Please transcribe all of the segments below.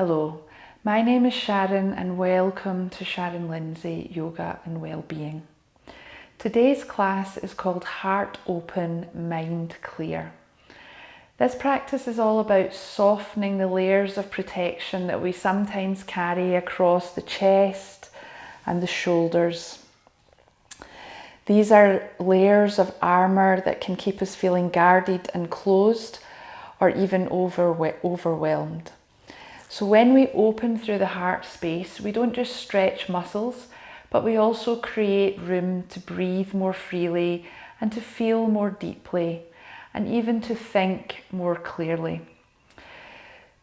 Hello, my name is Sharon and welcome to Sharon Lindsay Yoga and Wellbeing. Today's class is called Heart Open, Mind Clear. This practice is all about softening the layers of protection that we sometimes carry across the chest and the shoulders. These are layers of armour that can keep us feeling guarded and closed, or even overwhelmed. So when we open through the heart space, we don't just stretch muscles, but we also create room to breathe more freely and to feel more deeply, and even to think more clearly.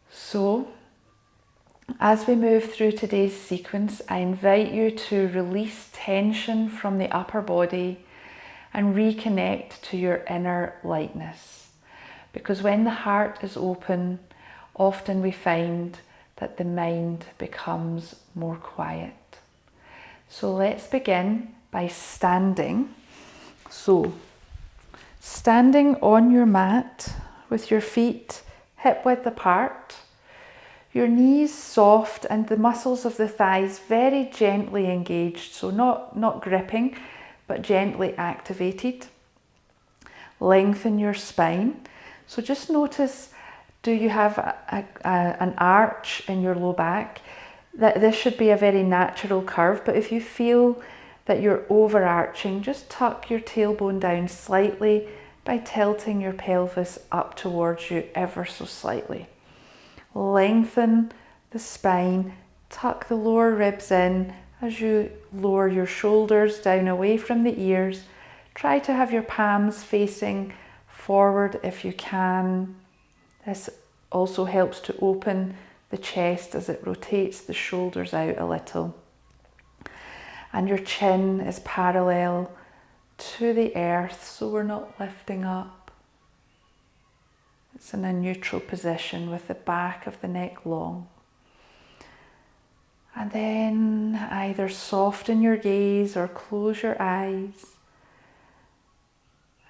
So, as we move through today's sequence, I invite you to release tension from the upper body and reconnect to your inner lightness. Because when the heart is open, often we find that the mind becomes more quiet. So let's begin by standing. So, standing on your mat with your feet hip width apart, your knees soft and the muscles of the thighs very gently engaged, so not gripping, but gently activated. Lengthen your spine. So just notice, do you have an arch in your low back? That this should be a very natural curve, but if you feel that you're overarching, just tuck your tailbone down slightly by tilting your pelvis up towards you ever so slightly. Lengthen the spine, tuck the lower ribs in as you lower your shoulders down away from the ears. Try to have your palms facing forward if you can. This also helps to open the chest as it rotates the shoulders out a little. And your chin is parallel to the earth, so we're not lifting up. It's in a neutral position with the back of the neck long. And then either soften your gaze or close your eyes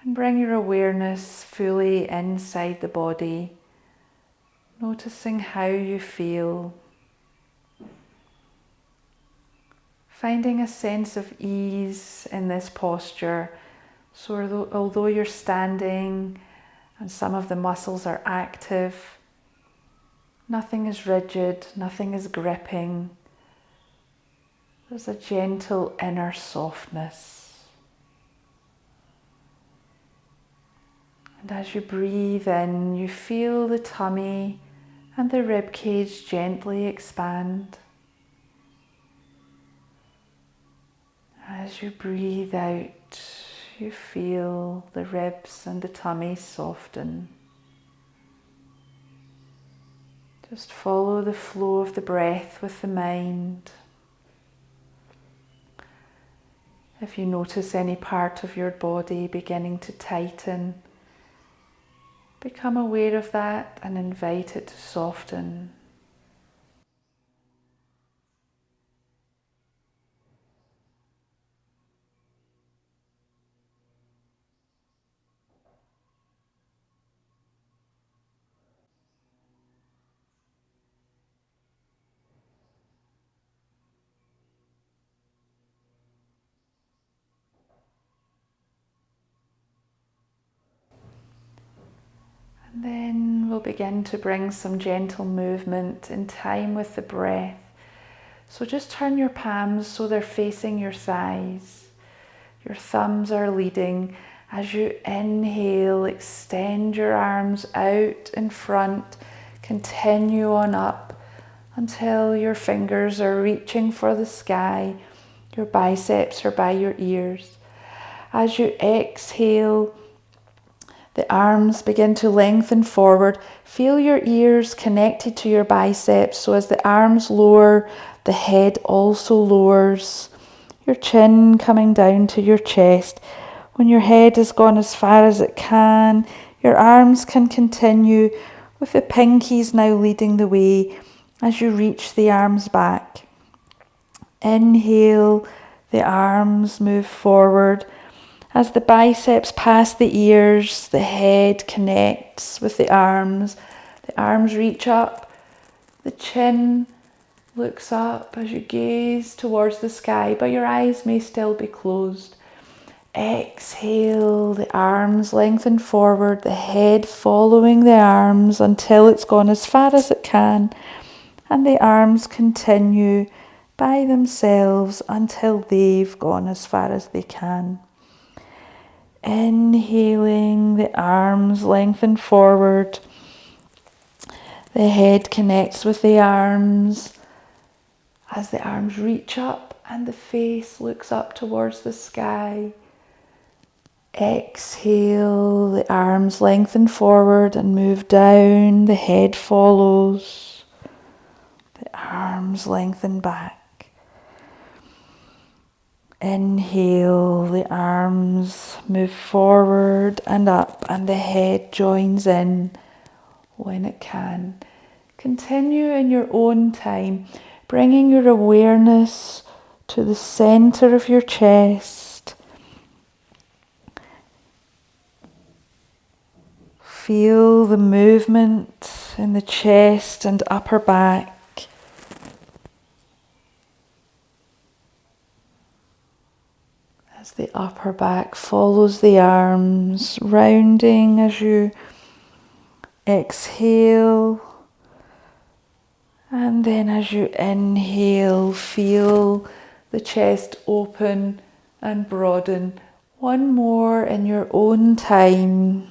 and bring your awareness fully inside the body, noticing how you feel, finding a sense of ease in this posture. So although you're standing and some of the muscles are active, nothing is rigid, nothing is gripping. There's a gentle inner softness. And as you breathe in, you feel the tummy and the rib cage gently expand. As you breathe out, you feel the ribs and the tummy soften. Just follow the flow of the breath with the mind. If you notice any part of your body beginning to tighten, become aware of that and invite it to soften. And then we'll begin to bring some gentle movement in time with the breath. So just turn your palms so they're facing your thighs. Your thumbs are leading. As you inhale, extend your arms out in front. Continue on up until your fingers are reaching for the sky. Your biceps are by your ears. As you exhale, the arms begin to lengthen forward. Feel your ears connected to your biceps. So as the arms lower, the head also lowers. Your chin coming down to your chest. When your head has gone as far as it can, your arms can continue with the pinkies now leading the way as you reach the arms back. Inhale, the arms move forward. As the biceps pass the ears, the head connects with the arms reach up, The chin looks up as you gaze towards the sky, but your eyes may still be closed. Exhale, the arms lengthen forward, the head following the arms until it's gone as far as it can, and the arms continue by themselves until they've gone as far as they can. Inhaling, the arms lengthen forward, the head connects with the arms as the arms reach up and the face looks up towards the sky. Exhale, the arms lengthen forward and move down, the head follows, the arms lengthen back. Inhale, the arms move forward and up and the head joins in when it can. Continue in your own time, bringing your awareness to the center of your chest. Feel the movement in the chest and upper back. As the upper back follows the arms, rounding as you exhale. And then as you inhale, feel the chest open and broaden. One more in your own time.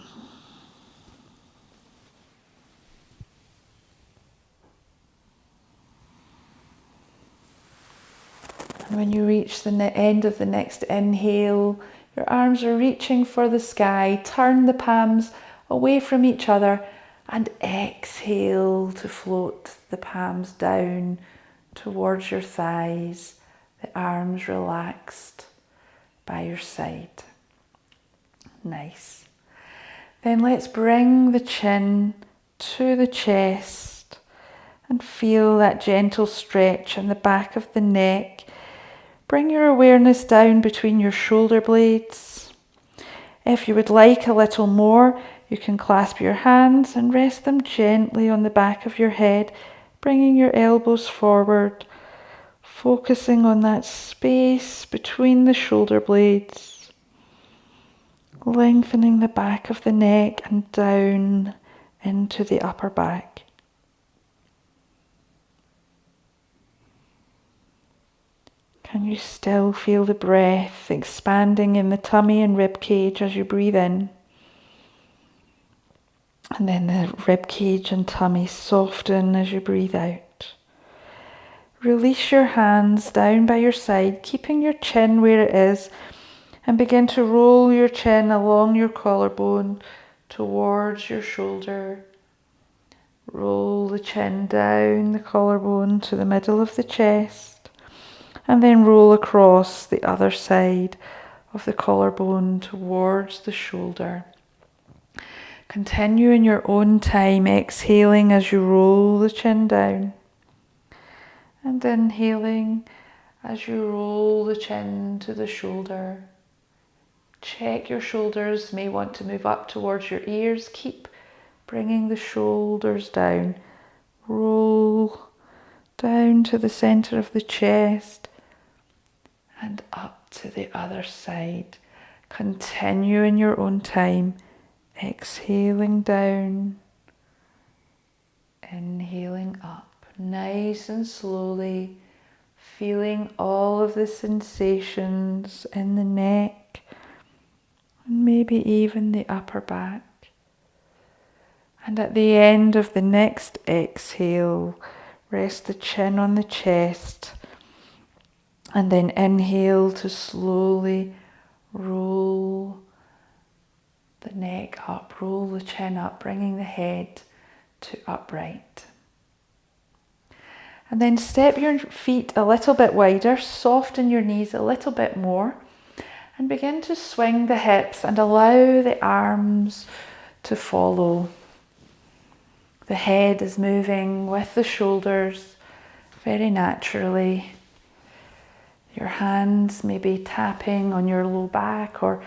And when you reach the end of the next inhale, your arms are reaching for the sky. Turn the palms away from each other and exhale to float the palms down towards your thighs, the arms relaxed by your side. Nice. Then let's bring the chin to the chest and feel that gentle stretch in the back of the neck. Bring your awareness down between your shoulder blades. If you would like a little more, you can clasp your hands and rest them gently on the back of your head, bringing your elbows forward, focusing on that space between the shoulder blades, lengthening the back of the neck and down into the upper back. Can you still feel the breath expanding in the tummy and rib cage as you breathe in? And then the rib cage and tummy soften as you breathe out. Release your hands down by your side, keeping your chin where it is, and begin to roll your chin along your collarbone towards your shoulder. Roll the chin down the collarbone to the middle of the chest. And then roll across the other side of the collarbone towards the shoulder. Continue in your own time, exhaling as you roll the chin down. And inhaling as you roll the chin to the shoulder. Check your shoulders may want to move up towards your ears. Keep bringing the shoulders down. Roll down to the center of the chest. And up to the other side. Continue in your own time, exhaling down, inhaling up, nice and slowly, feeling all of the sensations in the neck, and maybe even the upper back. And at the end of the next exhale, rest the chin on the chest. And then inhale to slowly roll the neck up, roll the chin up, bringing the head to upright. And then step your feet a little bit wider, soften your knees a little bit more, and begin to swing the hips and allow the arms to follow. The head is moving with the shoulders very naturally. Your hands may be tapping on your low back or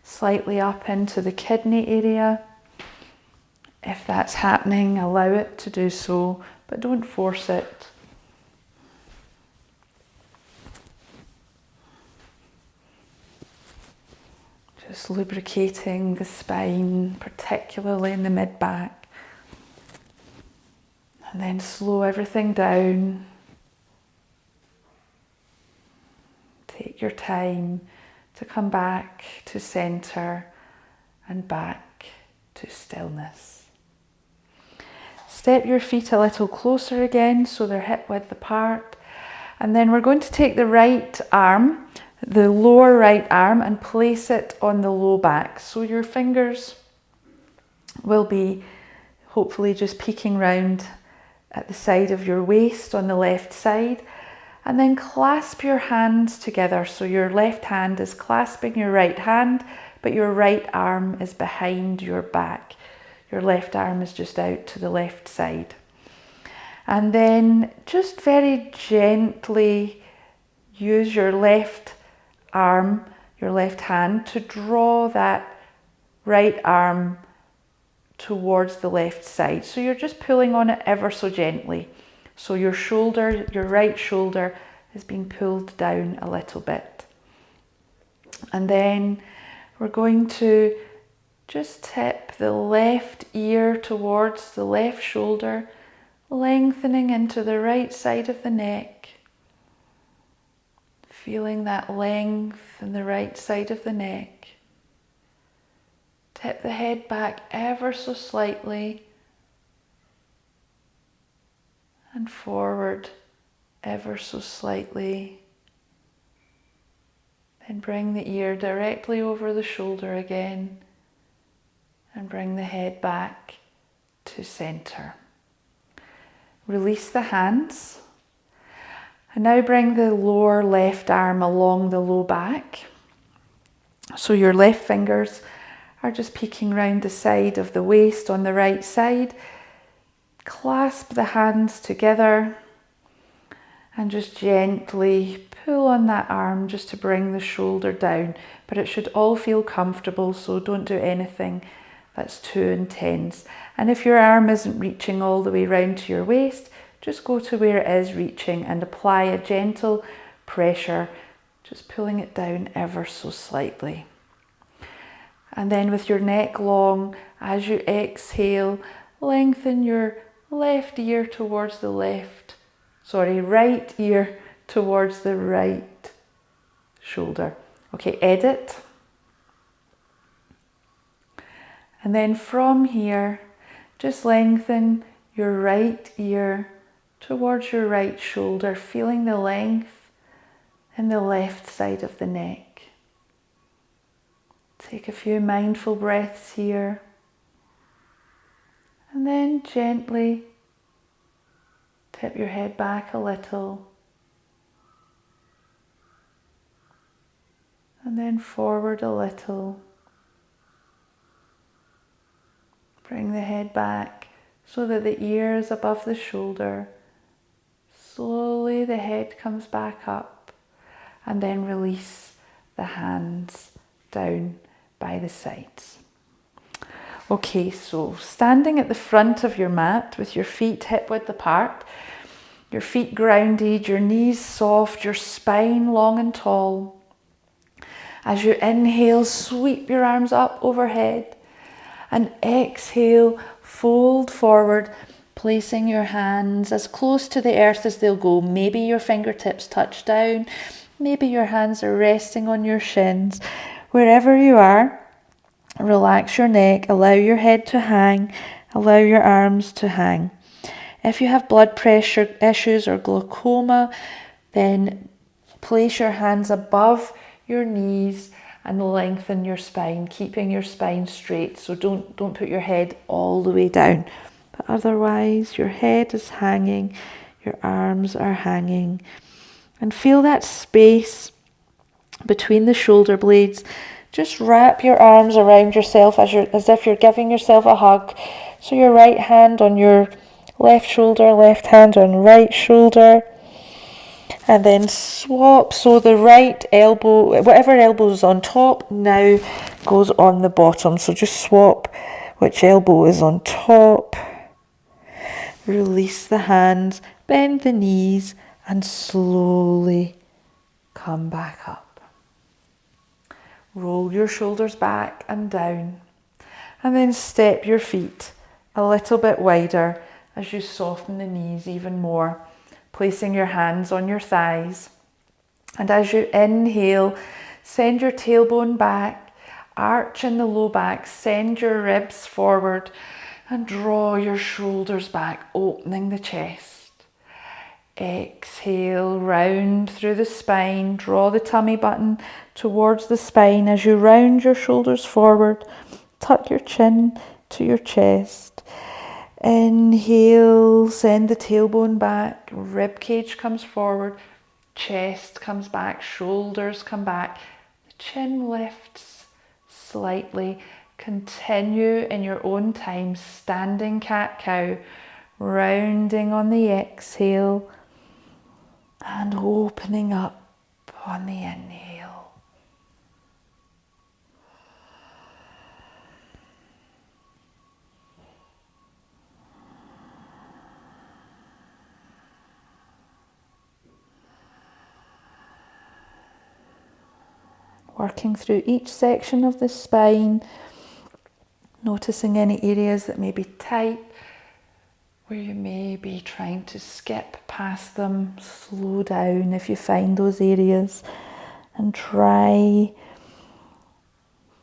slightly up into the kidney area. If that's happening, allow it to do so. but don't force it. Just lubricating the spine, particularly in the mid-back. And then slow everything down. Take your time to come back to center and back to stillness. Step your feet a little closer again so they're hip width apart. And then we're going to take the right arm, the lower right arm, and place it on the low back. So your fingers will be hopefully just peeking round at the side of your waist on the left side. And then clasp your hands together. So your left hand is clasping your right hand, but your right arm is behind your back. Your left arm is just out to the left side. And then just very gently use your left arm, your left hand, to draw that right arm towards the left side. So you're just pulling on it ever so gently. So your shoulder, your right shoulder is being pulled down a little bit. And then we're going to just tip the left ear towards the left shoulder, lengthening into the right side of the neck. Feeling that length in the right side of the neck. Tip the head back ever so slightly and forward ever so slightly. Then bring the ear directly over the shoulder again and bring the head back to center. Release the hands. And now bring the lower left arm along the low back. So your left fingers are just peeking round the side of the waist on the right side. Clasp the hands together and just gently pull on that arm just to bring the shoulder down. But it should all feel comfortable, so don't do anything that's too intense. And if your arm isn't reaching all the way round to your waist, just go to where it is reaching and apply a gentle pressure, just pulling it down ever so slightly. And then with your neck long, as you exhale, lengthen your right ear towards the right shoulder. Okay, edit. And then from here, just lengthen your right ear towards your right shoulder, feeling the length in the left side of the neck. Take a few mindful breaths here. And then gently tip your head back a little. And then forward a little. Bring the head back so that the ear is above the shoulder. Slowly the head comes back up, and then release the hands down by the sides. Okay, so standing at the front of your mat with your feet hip width apart, your feet grounded, your knees soft, your spine long and tall. As you inhale, sweep your arms up overhead, and exhale, fold forward, placing your hands as close to the earth as they'll go. Maybe your fingertips touch down, maybe your hands are resting on your shins. Wherever you are, relax your neck, allow your head to hang, allow your arms to hang. If you have blood pressure issues or glaucoma, then place your hands above your knees and lengthen your spine, keeping your spine straight. So don't put your head all the way down. But otherwise, your head is hanging, your arms are hanging. And feel that space between the shoulder blades. Just wrap your arms around yourself as if you're giving yourself a hug. So your right hand on your left shoulder, left hand on right shoulder. And then swap, so the right elbow, whatever elbow is on top, now goes on the bottom. So just swap which elbow is on top. Release the hands, bend the knees, and slowly come back up. Roll your shoulders back and down, and then step your feet a little bit wider as you soften the knees even more, placing your hands on your thighs. And as you inhale, send your tailbone back, arch in the low back, send your ribs forward, and draw your shoulders back, opening the chest. Exhale, round through the spine, draw the tummy button towards the spine as you round your shoulders forward, tuck your chin to your chest. Inhale, send the tailbone back, rib cage comes forward, chest comes back, shoulders come back, the chin lifts slightly. Continue in your own time, standing cat-cow, rounding on the exhale and opening up on the inhale. Working through each section of the spine, noticing any areas that may be tight, where you may be trying to skip past them. Slow down if you find those areas and try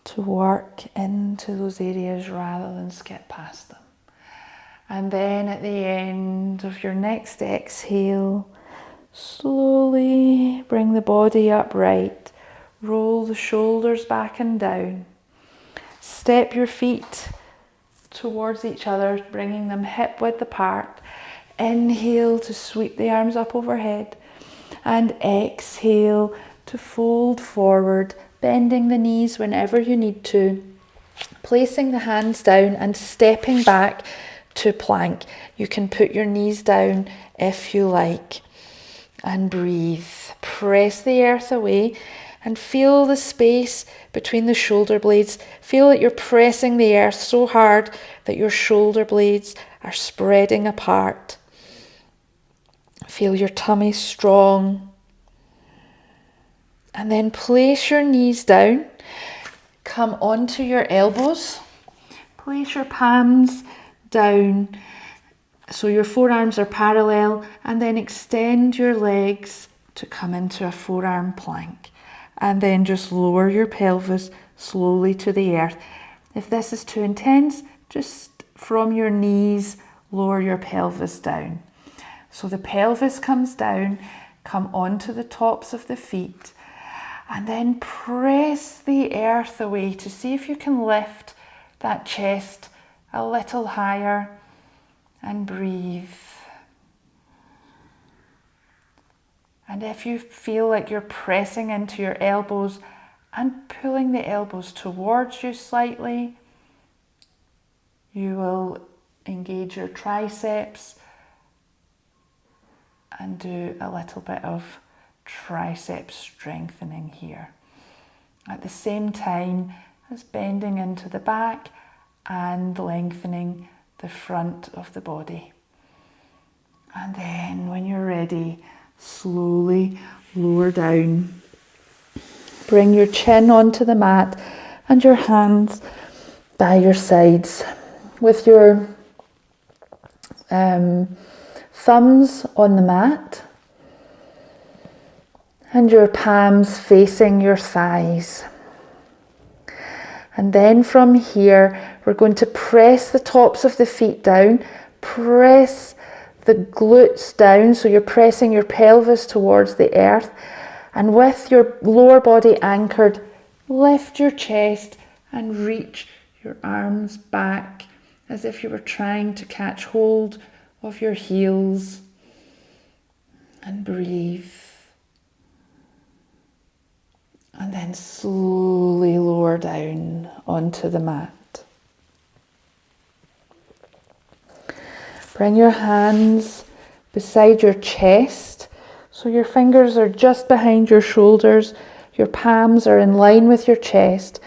to work into those areas rather than skip past them. And then at the end of your next exhale, slowly bring the body upright, roll the shoulders back and down, step your feet towards each other, bringing them hip width apart. Inhale to sweep the arms up overhead, and exhale to fold forward, bending the knees whenever you need to, placing the hands down and stepping back to plank. You can put your knees down if you like, and breathe. Press the earth away and feel the space between the shoulder blades. Feel that you're pressing the earth so hard that your shoulder blades are spreading apart. Feel your tummy strong. And then place your knees down. Come onto your elbows. Place your palms down so your forearms are parallel, and then extend your legs to come into a forearm plank. And then just lower your pelvis slowly to the earth. If this is too intense, just from your knees, lower your pelvis down. So the pelvis comes down, come onto the tops of the feet, and then press the earth away to see if you can lift that chest a little higher, and breathe. And if you feel like you're pressing into your elbows and pulling the elbows towards you slightly, you will engage your triceps and do a little bit of tricep strengthening here. At the same time as bending into the back and lengthening the front of the body. And then when you're ready, slowly lower down. Bring your chin onto the mat and your hands by your sides with your thumbs on the mat and your palms facing your thighs. And then from here, we're going to press the tops of the feet down, press the glutes down, so you're pressing your pelvis towards the earth, and with your lower body anchored, lift your chest and reach your arms back as if you were trying to catch hold of your heels, and breathe. And then slowly lower down onto the mat. Bring your hands beside your chest, so your fingers are just behind your shoulders, your palms are in line with your chest.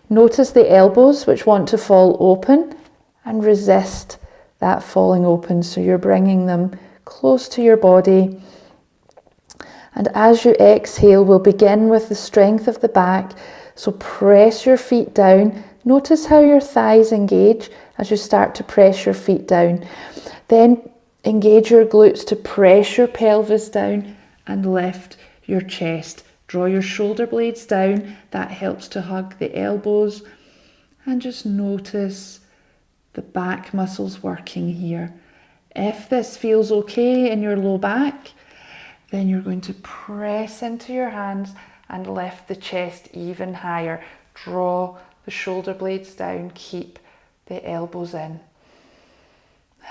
Notice the elbows which want to fall open, and resist that falling open. So you're bringing them close to your body. And as you exhale, we'll begin with the strength of the back. So press your feet down. Notice how your thighs engage as you start to press your feet down. Then engage your glutes to press your pelvis down and lift your chest. Draw your shoulder blades down. That helps to hug the elbows. And just notice the back muscles working here. If this feels okay in your low back, then you're going to press into your hands and lift the chest even higher. Draw the shoulder blades down, keep the elbows in.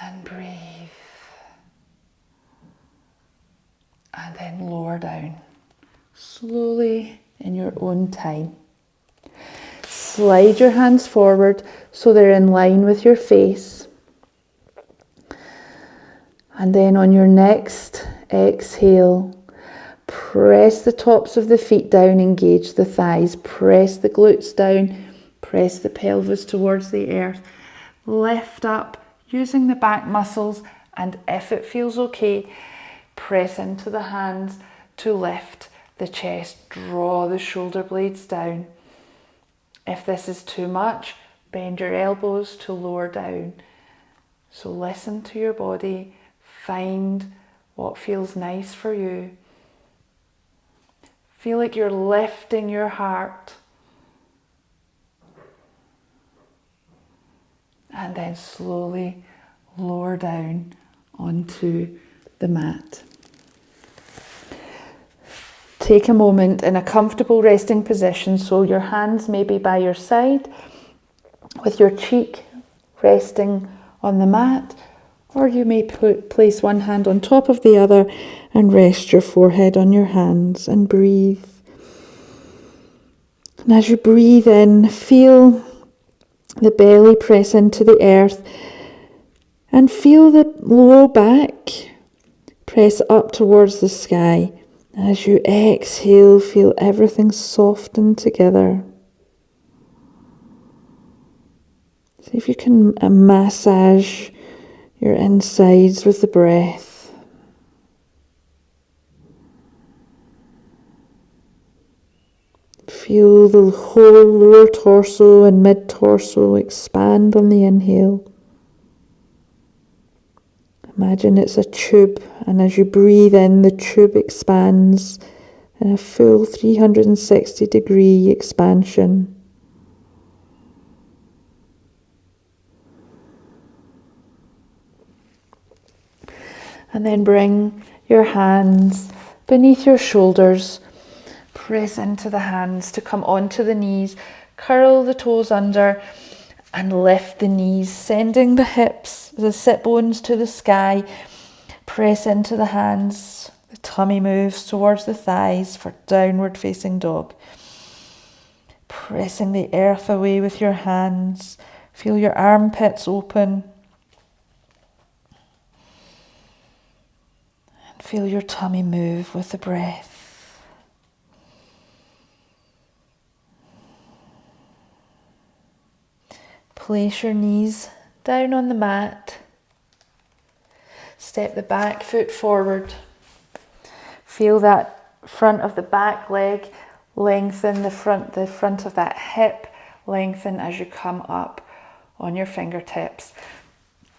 And breathe. And then lower down. Slowly in your own time. Slide your hands forward so they're in line with your face. And then on your next exhale, press the tops of the feet down, engage the thighs, press the glutes down, press the pelvis towards the earth, lift up using the back muscles, and if it feels okay, press into the hands to lift the chest, draw the shoulder blades down. If this is too much, bend your elbows to lower down. So listen to your body, find what feels nice for you. Feel like you're lifting your heart. And then slowly lower down onto the mat. Take a moment in a comfortable resting position, so your hands may be by your side with your cheek resting on the mat, or you may place one hand on top of the other and rest your forehead on your hands and breathe. And as you breathe in, feel the belly press into the earth and feel the low back press up towards the sky. As you exhale, feel everything soften together. See if you can massage your insides with the breath. Feel the whole lower torso and mid-torso expand on the inhale. Imagine it's a tube, and as you breathe in, the tube expands in a full 360-degree expansion. And then bring your hands beneath your shoulders. Press into the hands to come onto the knees. Curl the toes under and lift the knees, sending the hips, the sit bones to the sky. Press into the hands. The tummy moves towards the thighs for downward facing dog. Pressing the earth away with your hands. Feel your armpits open. And feel your tummy move with the breath. Place your knees down on the mat. Step the back foot forward. Feel that front of the back leg lengthen, the front of that hip lengthen as you come up on your fingertips.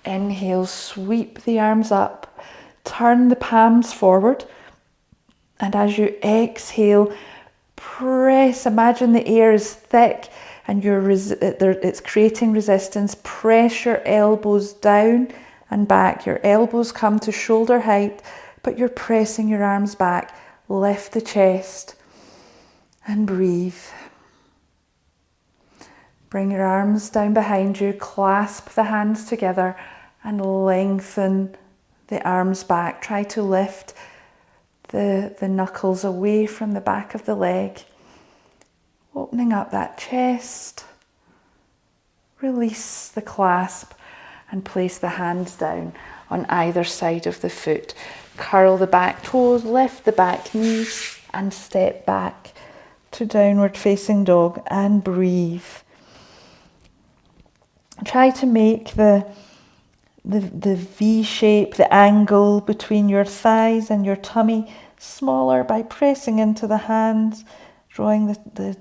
Inhale, sweep the arms up. Turn the palms forward. And as you exhale, press. Imagine the air is thick and it's creating resistance. Press your elbows down and back. Your elbows come to shoulder height, but you're pressing your arms back. Lift the chest and breathe. Bring your arms down behind you, clasp the hands together and lengthen the arms back. Try to lift the knuckles away from the back of the leg. Opening up that chest, release the clasp and place the hands down on either side of the foot. Curl the back toes, lift the back knees and step back to downward facing dog and breathe. Try to make the the V shape, the angle between your thighs and your tummy smaller by pressing into the hands, drawing the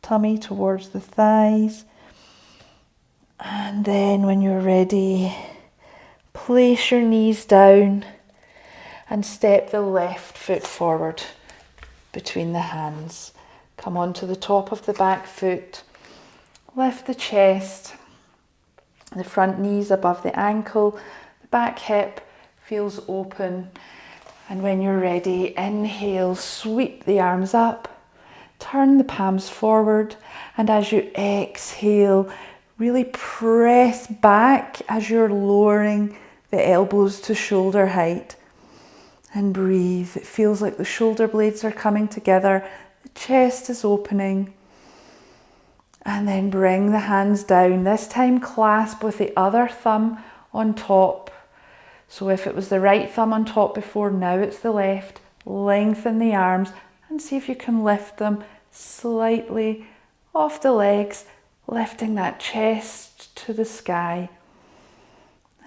tummy towards the thighs. And then when you're ready, place your knees down and step the left foot forward between the hands. Come onto the top of the back foot. Lift the chest, the front knees above the ankle, the back hip feels open. And when you're ready, inhale, sweep the arms up, turn the palms forward, and as you exhale, really press back as you're lowering the elbows to shoulder height. And breathe. It feels like the shoulder blades are coming together, the chest is opening. And then bring the hands down. This time clasp with the other thumb on top. So if it was the right thumb on top before, now it's the left. Lengthen the arms and see if you can lift them slightly off the legs, lifting that chest to the sky.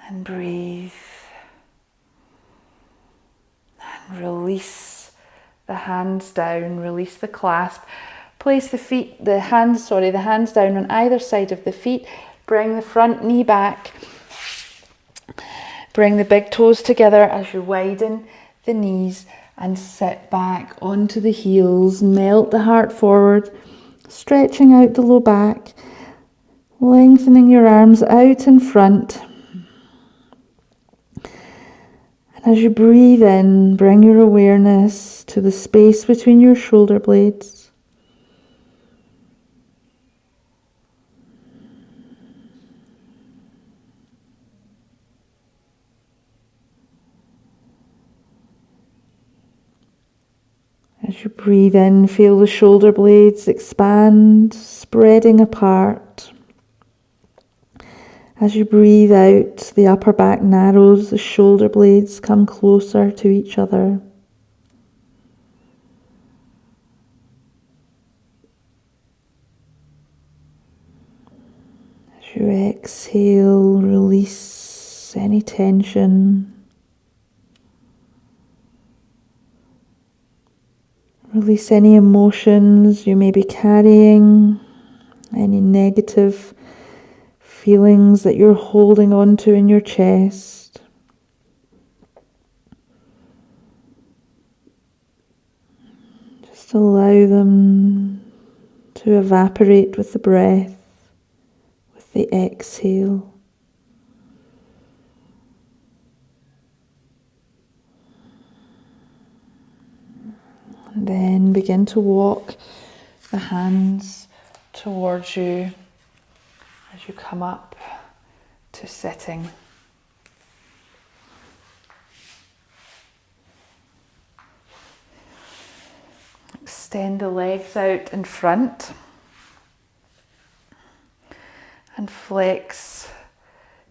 And breathe. And release the hands down, release the clasp. Place the hands down on either side of the feet. Bring the front knee back. Bring the big toes together as you widen the knees and sit back onto the heels. Melt the heart forward, stretching out the low back, lengthening your arms out in front. And as you breathe in, bring your awareness to the space between your shoulder blades. As you breathe in, feel the shoulder blades expand, spreading apart. As you breathe out, the upper back narrows, the shoulder blades come closer to each other. As you exhale, release any tension. Release any emotions you may be carrying, any negative feelings that you're holding on to in your chest. Just allow them to evaporate with the breath, with the exhale. And then begin to walk the hands towards you as you come up to sitting. Extend the legs out in front and flex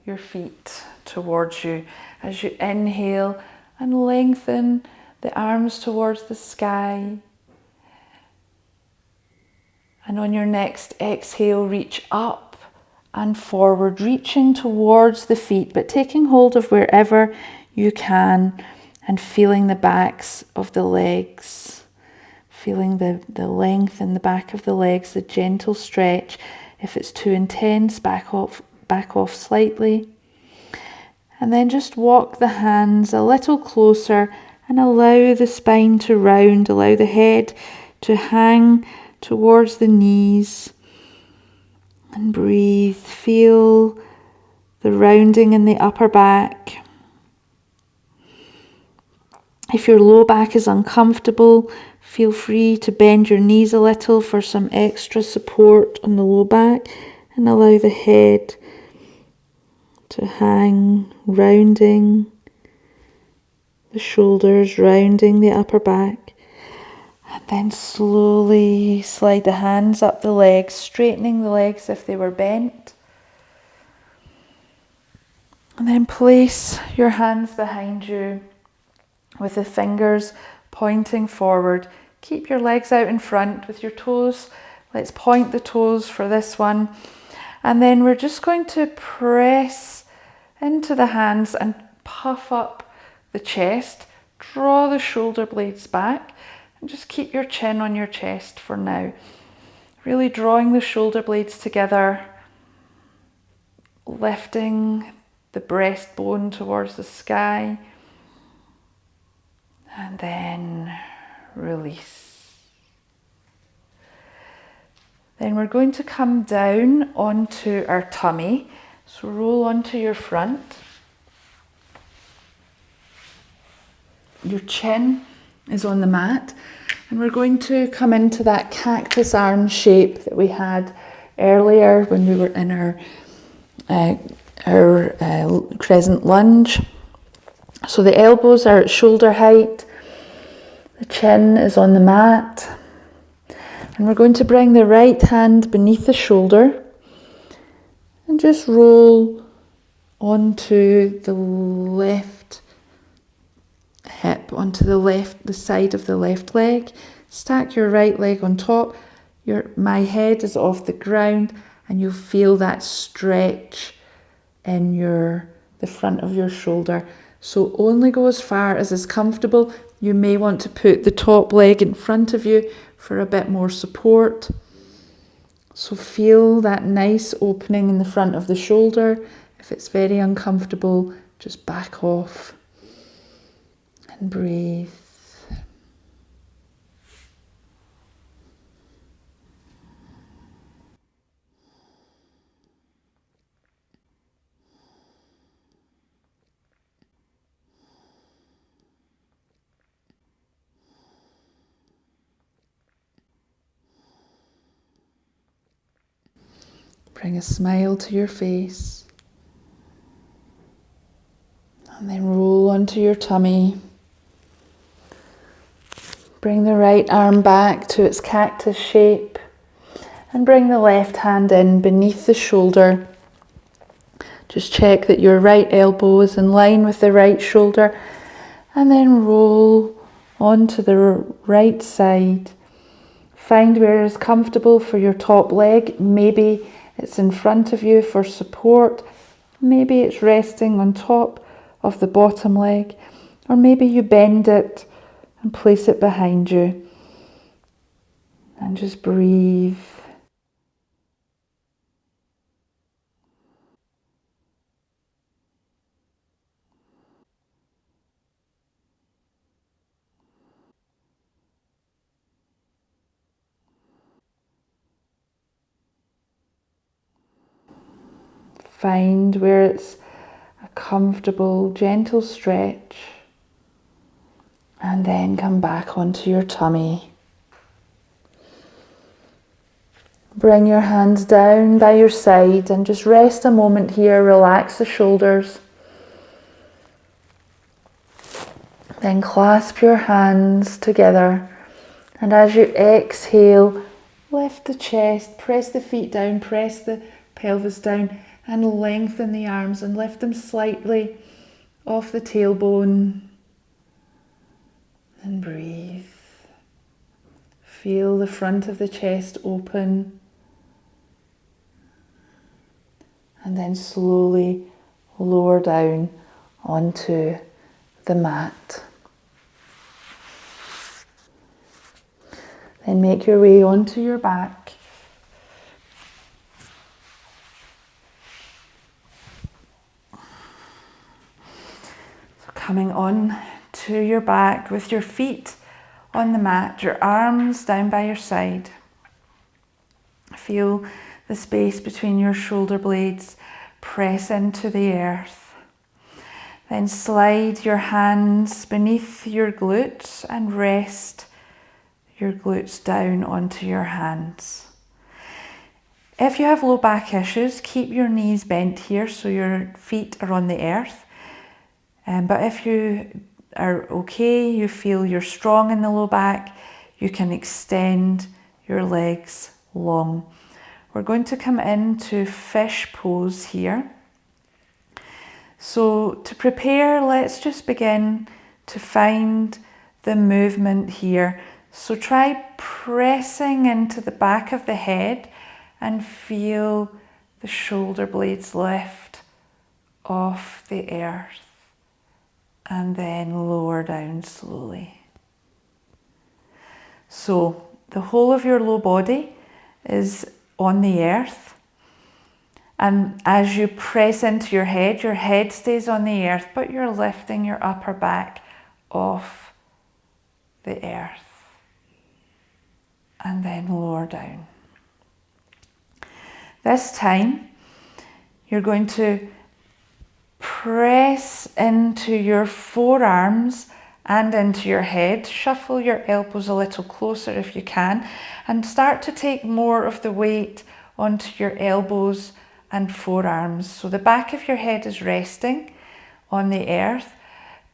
your feet towards you as you inhale and lengthen the arms towards the sky. And on your next exhale, reach up and forward, reaching towards the feet, but taking hold of wherever you can and feeling the backs of the legs, feeling the length in the back of the legs, the gentle stretch. If it's too intense, back off slightly. And then just walk the hands a little closer and allow the spine to round, allow the head to hang towards the knees. And breathe, feel the rounding in the upper back. If your low back is uncomfortable, feel free to bend your knees a little for some extra support on the low back and allow the head to hang, rounding the shoulders, rounding the upper back. And then slowly slide the hands up the legs, straightening the legs if they were bent. And then place your hands behind you with the fingers pointing forward. Keep your legs out in front with your toes. Let's point the toes for this one. And then we're just going to press into the hands and puff up the chest. Draw the shoulder blades back and just keep your chin on your chest for now. Really drawing the shoulder blades together, lifting the breastbone towards the sky, and then release. Then we're going to come down onto our tummy. So roll onto your front. Your chin is on the mat, and we're going to come into that cactus arm shape that we had earlier when we were in our crescent lunge. So the elbows are at shoulder height, the chin is on the mat, and we're going to bring the right hand beneath the shoulder and just roll onto the left hip, onto the side of the left leg. Stack your right leg on top. My head is off the ground, and you'll feel that stretch in the front of your shoulder. So only go as far as is comfortable. You may want to put the top leg in front of you for a bit more support. So feel that nice opening in the front of the shoulder. If it's very uncomfortable, just back off and breathe. Bring a smile to your face. And then roll onto your tummy. Bring the right arm back to its cactus shape. And bring the left hand in beneath the shoulder. Just check that your right elbow is in line with the right shoulder. And then roll onto the right side. Find where is comfortable for your top leg. Maybe it's in front of you for support. Maybe it's resting on top of the bottom leg. Or maybe you bend it and place it behind you. And just breathe. Find where it's a comfortable, gentle stretch, and then come back onto your tummy. Bring your hands down by your side and just rest a moment here. Relax the shoulders. Then clasp your hands together, and as you exhale, lift the chest, press the feet down, press the pelvis down, and lengthen the arms and lift them slightly off the tailbone. And breathe. Feel the front of the chest open. And then slowly lower down onto the mat. Then make your way onto your back. Coming on to your back with your feet on the mat, your arms down by your side. Feel the space between your shoulder blades, press into the earth. Then slide your hands beneath your glutes and rest your glutes down onto your hands. If you have low back issues, keep your knees bent here so your feet are on the earth. But if you are okay, you feel you're strong in the low back, you can extend your legs long. We're going to come into fish pose here. So to prepare, let's just begin to find the movement here. So try pressing into the back of the head and feel the shoulder blades lift off the earth, and then lower down slowly. So the whole of your low body is on the earth, and as you press into your head stays on the earth, but you're lifting your upper back off the earth, and then lower down. This time you're going to press into your forearms and into your head. Shuffle your elbows a little closer if you can, and start to take more of the weight onto your elbows and forearms. So the back of your head is resting on the earth,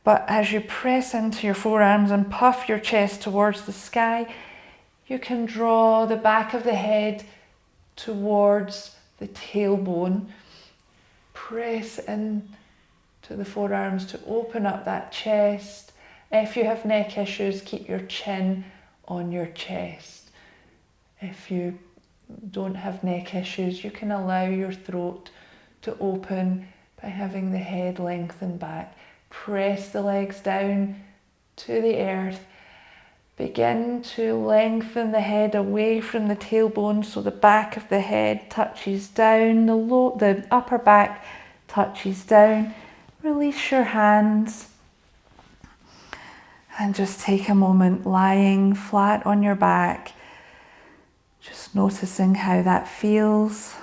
but as you press into your forearms and puff your chest towards the sky, you can draw the back of the head towards the tailbone. Press in to the forearms to open up that chest. If you have neck issues, keep your chin on your chest. If you don't have neck issues, you can allow your throat to open by having the head lengthen back. Press the legs down to the earth. Begin to lengthen the head away from the tailbone so the back of the head touches down, the upper back touches down. Release your hands and just take a moment lying flat on your back, just noticing how that feels.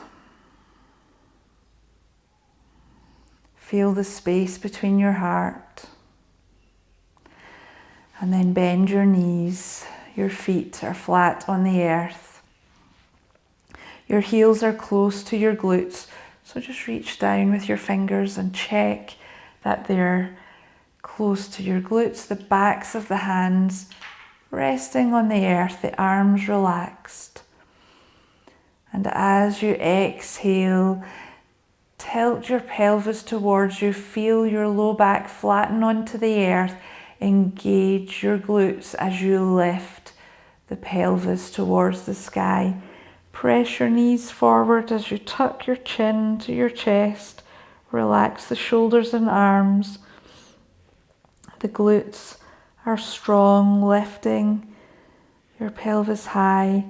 Feel the space between your heart. And then bend your knees. Your feet are flat on the earth. Your heels are close to your glutes, so just reach down with your fingers and check that they're close to your glutes. The backs of the hands resting on the earth, the arms relaxed. And as you exhale, tilt your pelvis towards you. Feel your low back flatten onto the earth. Engage your glutes as you lift the pelvis towards the sky. Press your knees forward as you tuck your chin to your chest. Relax the shoulders and arms. The glutes are strong, lifting your pelvis high.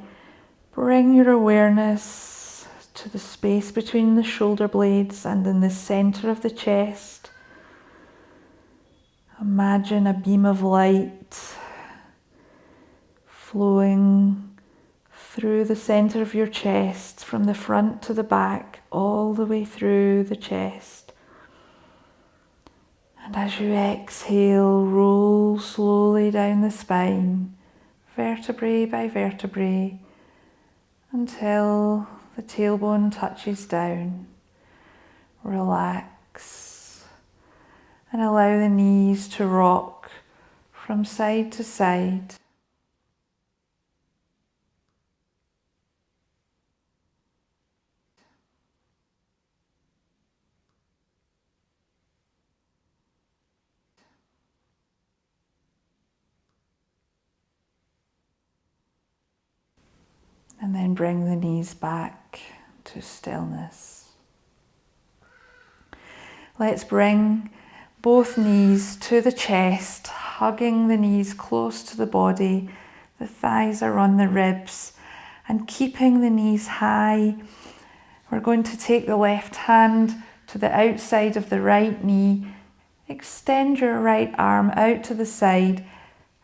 Bring your awareness to the space between the shoulder blades and in the center of the chest. Imagine a beam of light flowing through the center of your chest, from the front to the back, all the way through the chest. And as you exhale, roll slowly down the spine, vertebrae by vertebrae, until the tailbone touches down. Relax and allow the knees to rock from side to side. And then bring the knees back to stillness. Let's bring both knees to the chest, hugging the knees close to the body. The thighs are on the ribs, and keeping the knees high. We're going to take the left hand to the outside of the right knee. Extend your right arm out to the side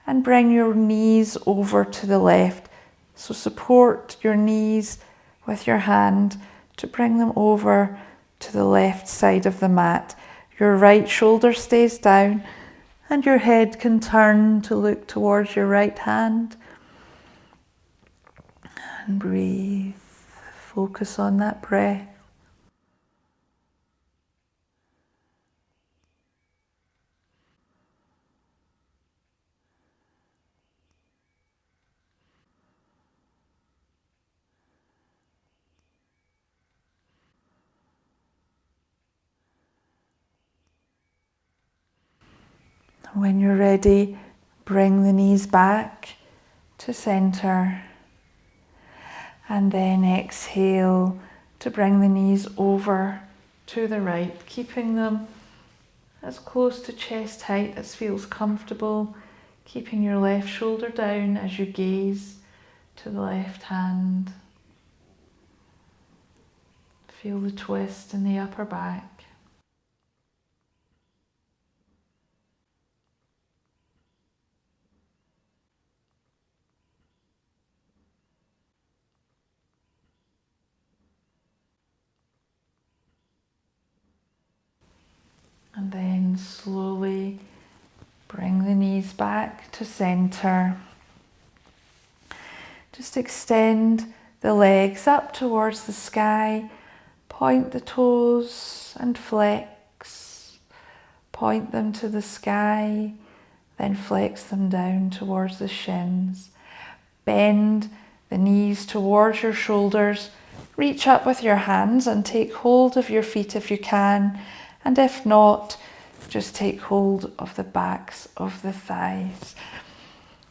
and bring your knees over to the left. So support your knees with your hand to bring them over to the left side of the mat. Your right shoulder stays down and your head can turn to look towards your right hand. And breathe. Focus on that breath. When you're ready, bring the knees back to center, and then exhale to bring the knees over to the right, keeping them as close to chest height as feels comfortable, keeping your left shoulder down as you gaze to the left hand. Feel the twist in the upper back. And then slowly bring the knees back to center. Just extend the legs up towards the sky. Point the toes and flex. Point them to the sky, then flex them down towards the shins. Bend the knees towards your shoulders. Reach up with your hands and take hold of your feet if you can. And if not, just take hold of the backs of the thighs.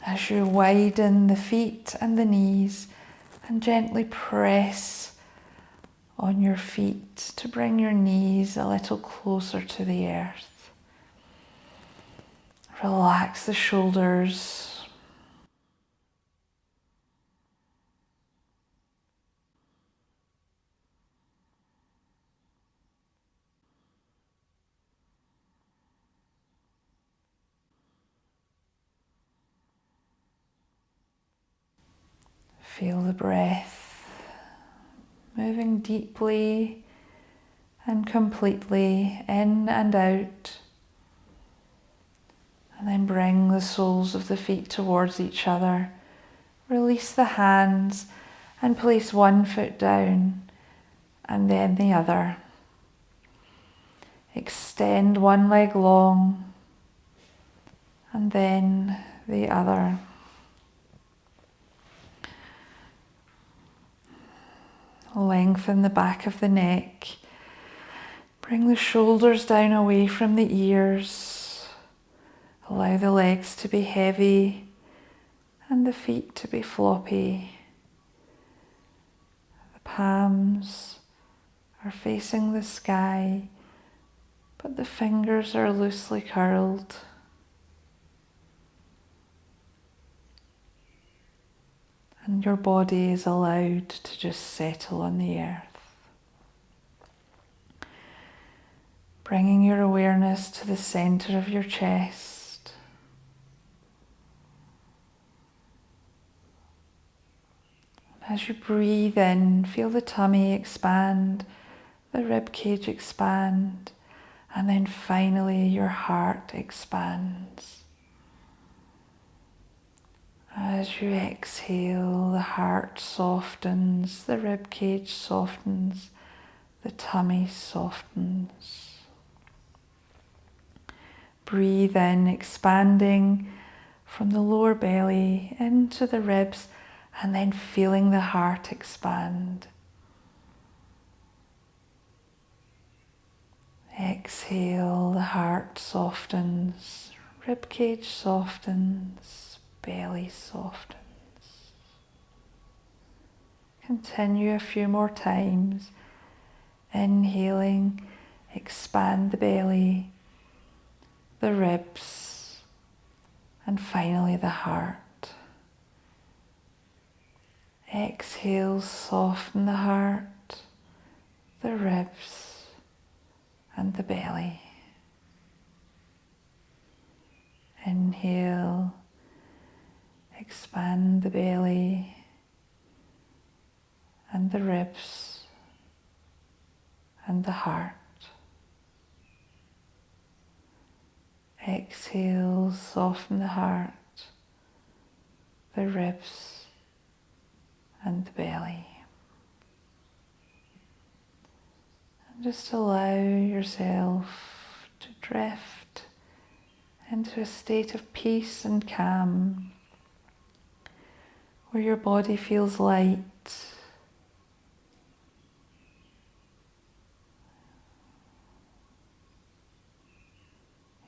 As you widen the feet and the knees and gently press on your feet to bring your knees a little closer to the earth. Relax the shoulders. Feel the breath moving deeply and completely in and out. And then bring the soles of the feet towards each other. Release the hands and place one foot down and then the other. Extend one leg long and then the other. Lengthen the back of the neck. Bring the shoulders down away from the ears. Allow the legs to be heavy and the feet to be floppy. The palms are facing the sky, but the fingers are loosely curled. And your body is allowed to just settle on the earth. Bringing your awareness to the center of your chest. As you breathe in, feel the tummy expand, the rib cage expand, and then finally your heart expands. As you exhale, the heart softens, the rib cage softens, the tummy softens. Breathe in, expanding from the lower belly into the ribs, and then feeling the heart expand. Exhale, the heart softens, rib cage softens, belly softens. Continue a few more times. Inhaling, expand the belly, the ribs, and finally the heart. Exhale, soften the heart, the ribs, and the belly. Inhale, expand the belly and the ribs and the heart. Exhale, soften the heart, the ribs and the belly. And just allow yourself to drift into a state of peace and calm, where your body feels light,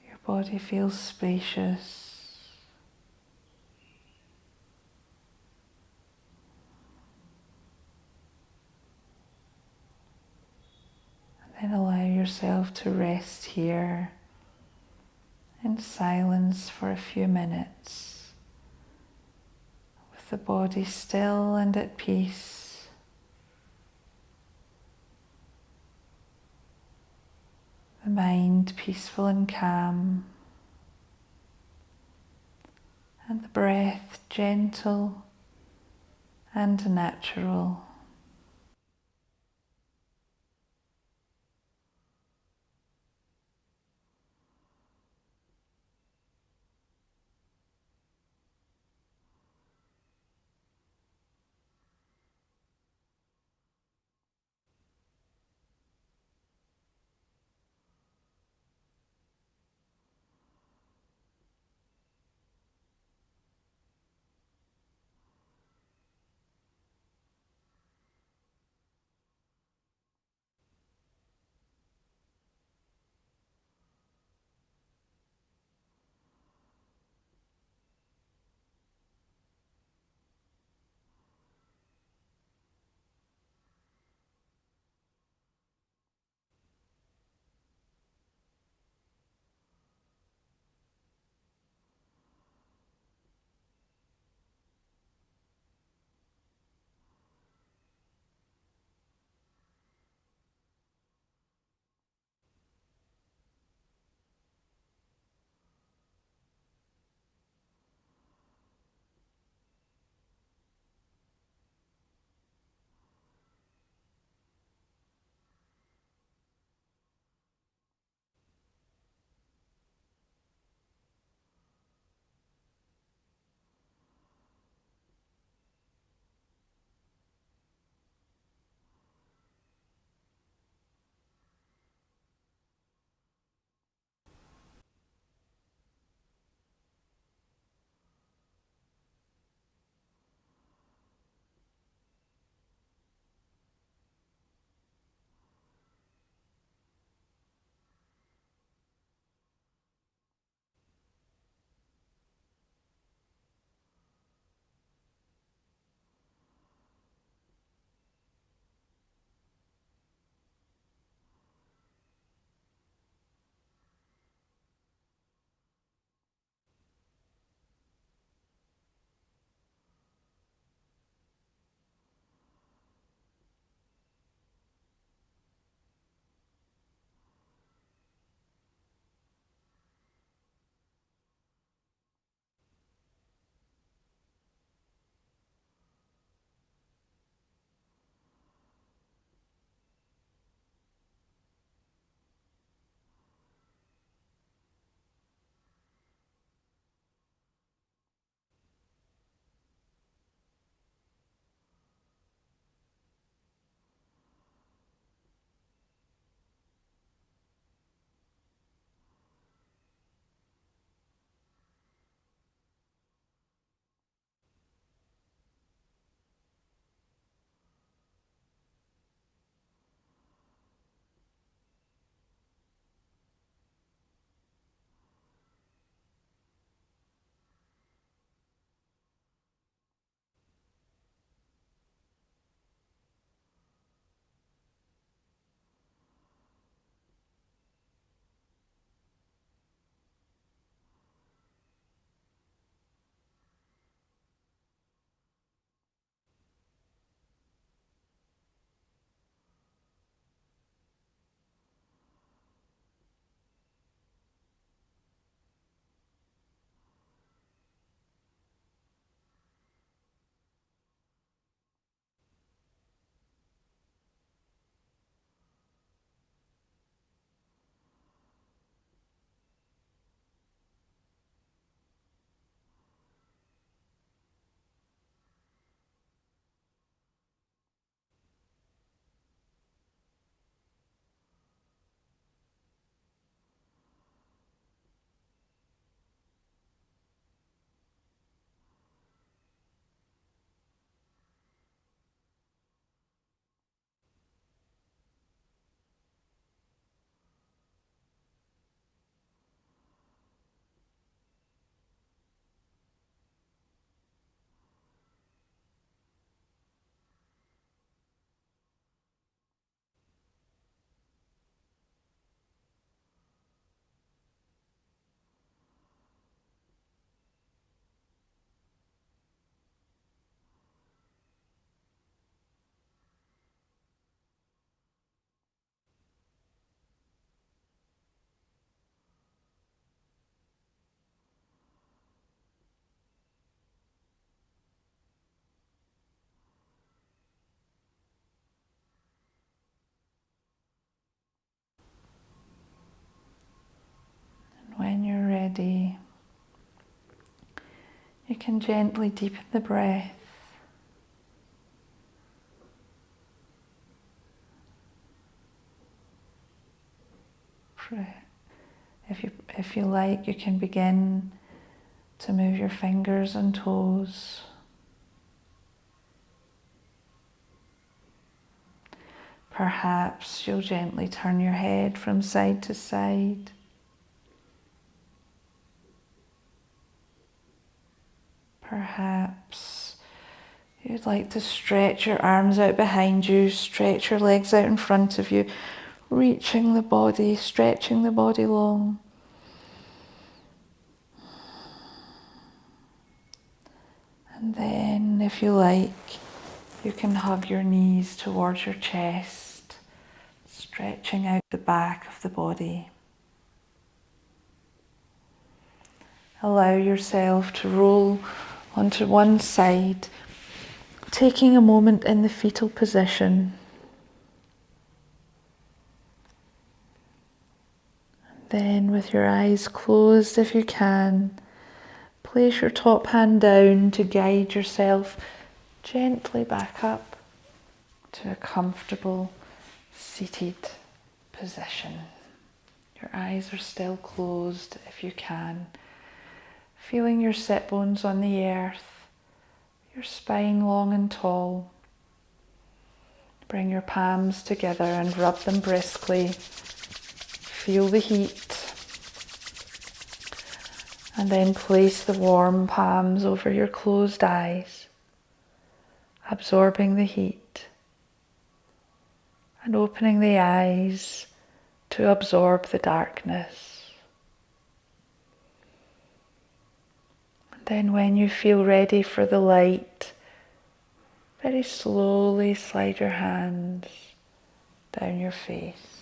your body feels spacious, and then allow yourself to rest here in silence for a few minutes, with the body still and at peace. The mind peaceful and calm, and the breath gentle and natural. ready, you can gently deepen the breath. If you like, you can begin to move your fingers and toes. Perhaps you'll gently turn your head from side to side. Perhaps you'd like to stretch your arms out behind you, stretch your legs out in front of you, reaching the body, stretching the body long. And then, if you like, you can hug your knees towards your chest, stretching out the back of the body. Allow yourself to roll onto one side, taking a moment in the fetal position. Then, with your eyes closed if you can, place your top hand down to guide yourself gently back up to a comfortable seated position. Your eyes are still closed if you can. Feeling your sit bones on the earth, your spine long and tall. Bring your palms together and rub them briskly. Feel the heat. And then place the warm palms over your closed eyes, absorbing the heat. And opening the eyes to absorb the darkness. And then when you feel ready for the light, very slowly slide your hands down your face.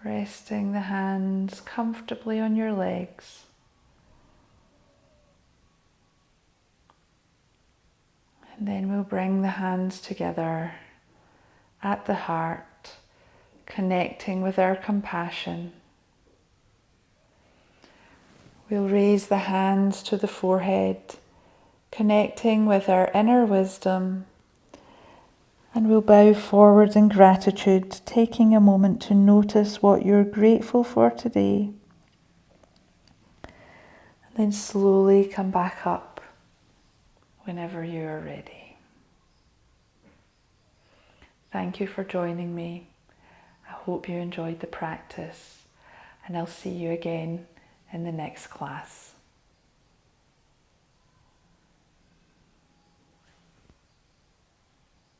Resting the hands comfortably on your legs. And then we'll bring the hands together at the heart, connecting with our compassion. We'll raise the hands to the forehead, connecting with our inner wisdom. And we'll bow forward in gratitude, taking a moment to notice what you're grateful for today. And then slowly come back up whenever you are ready. Thank you for joining me. I hope you enjoyed the practice, and I'll see you again in the next class.